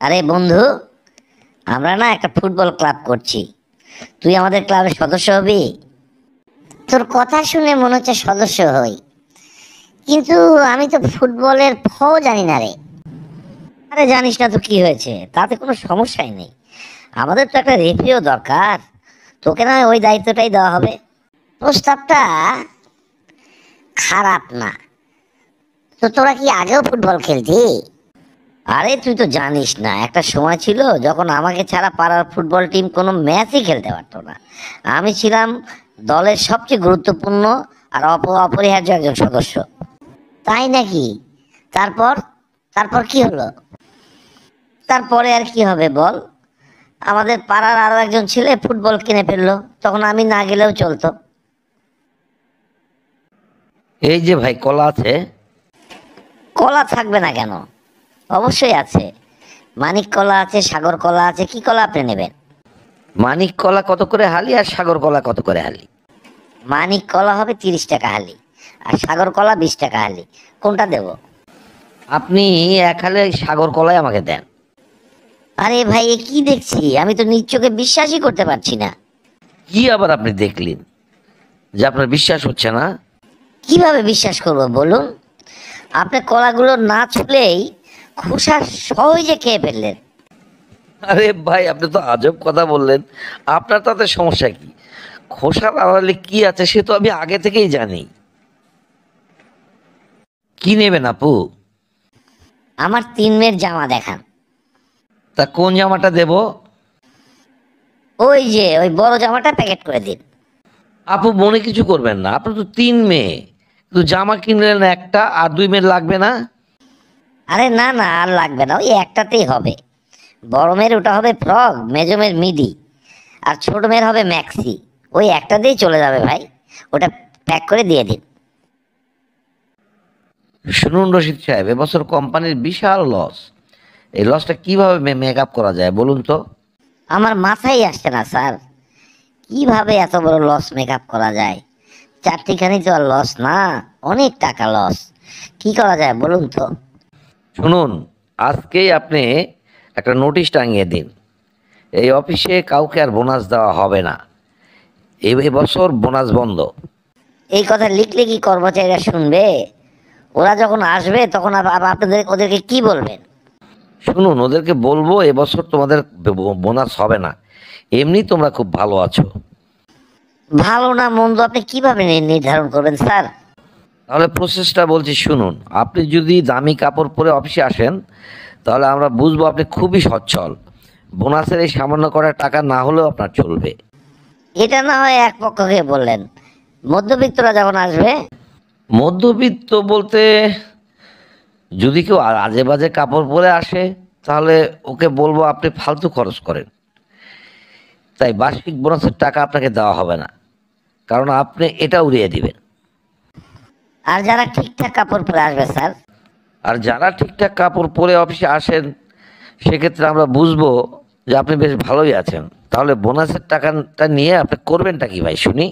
আরে বন্ধু, আমরা না একটা ফুটবল ক্লাব করছি। তুই আমাদের ক্লাবের সদস্য হবি? তোর কথা শুনে মনে হচ্ছে সদস্য হই, কিন্তু আমি তো ফুটবলের জানি না রে। আরে জানিস না তো কি হয়েছে, তাতে কোনো সমস্যাই নেই। আমাদের তো একটা রেফারিও দরকার, তোকে না হয় ওই দায়িত্বটাই দেওয়া হবে। প্রস্তাবটা খারাপ না। তো তোরা কি আগেও ফুটবল খেলতি? আরে তুই তো জানিস না, একটা সময় ছিল যখন আমাকে ছাড়া পাড়ার ফুটবল টিম কোনো ম্যাচই খেলতে পারতো না। আমি ছিলাম দলের সবচেয়ে গুরুত্বপূর্ণ আর অপরিহার্য একজন সদস্য। তাই নাকি? তারপর তারপর কি হলো? তারপরে আর কি হবে বল? আমাদের পাড়ার আরো একজন ছেলে ফুটবল কিনে ফেললো, তখন আমি না গেলেও চলতো। এই যে ভাই, কলা আছে? কলা থাকবে না কেন? অবশ্যই আছে। মানিক কলা আছে, সাগর কলা আছে। কি কলা আপনি নেবেন? মানিক কলা কত করে হালি আর সাগর কলা কত করে হালি? মানিক কলা হবে 30 টাকা হালি, আর সাগর কলা 20 টাকা হালি। কোনটা দেব? আপনি এক হালি সাগর কলাই আমাকে দেন। আরে ভাই, এ কি দেখছি? আমি তো নিজ চোখে বিশ্বাসই করতে পারছি না। কি আবার আপনি দেখলেন যে আপনার বিশ্বাস হচ্ছে না? কিভাবে বিশ্বাস করব বলুন? আপনি কলাগুলো না ছুলেই খোসা সহজে খেয়ে ফেললেন। আরে ভাই, আপনি তো আজব কথা বললেন। আপনার তাতে সমস্যা কি? খোসার আড়ালে কি আছে সে তো আমি আগে থেকেই জানি। কি নেবেন আপু? আমার 3 মেয়ের জামা দেখান। তা কোন জামাটা দেব? ওই যে ওই বড় জামাটা প্যাকেট করে দিন। আপু মনে কিছু করবেন না, আপনার তো 3 মেয়ে, কিন্তু জামা কিনলেন একটা, আর 2 মেয়ের লাগবে না? আরে না না, আর লাগবে না, ওই একটাতেই হবে। বড় মেয়ের ওটা হবে ফ্রক, মেজো মেয়ের মিডি, আর ছোট মেয়ের হবে ম্যাক্সি। ওই একটাতেই চলে যাবে ভাই, ওটা প্যাক করে দিয়ে দিন। শুনুন রশিদ সাহেব, এবছর কোম্পানির বিশাল লস। এই লসটা কিভাবে মেক আপ করা যায় বলুন তো? আমার মাথায় আসছে না স্যার, কিভাবে এত বড় লস মেকআপ করা যায়। চারটিখানি তো আর লস না, অনেক টাকা লস। কি করা যায় বলুন তো? শুনুন, আজকেই আপনি একটা নোটিশ টাঙিয়ে দিন, এই অফিসে কাউকে আর বোনাস দেওয়া হবে না। এবছর বোনাস বন্ধ। এই কথা লিখলে কি কর্মচারীরা শুনবে? ওরা যখন আসবে তখন আপনাদের ওদেরকে কি বলবেন? শুনুন, ওদেরকে বলবো এবছর তোমাদের বোনাস হবে না, এমনি তোমরা খুব ভালো আছো। ভালো না মন্দ আপনি কিভাবে নির্ধারণ করবেন স্যার? তাহলে প্রসেসটা বলছি শুনুন। আপনি যদি দামি কাপড় পরে অফিসে আসেন, তাহলে আমরা বুঝবো আপনি খুবই সচ্ছল। বোনাসের এই সামান্য করা টাকা না হলেও আপনার চলবে। এটা না হয় এক পক্ষকে বললেন, মধ্যবিত্তরা যখন আসবে? মধ্যবিত্ত বলতে, যদি কেউ আজে বাজে কাপড় পরে আসে, তাহলে ওকে বলবো আপনি ফালতু খরচ করেন, তাই বার্ষিক বোনাসের টাকা আপনাকে দেওয়া হবে না, কারণ আপনি এটা উড়িয়ে দিবেন। আর যারা ঠিকঠাক কাপড় পরে আসবে স্যার? আর যারা ঠিকঠাক কাপড় পরে অফিসে আসেন, সেক্ষেত্রে আমরা বুঝবো যে আপনি বেশ ভালোই আছেন। তাহলে বোনাসের টাকাটা নিয়ে আপনি করবেনটা কি ভাই শুনি?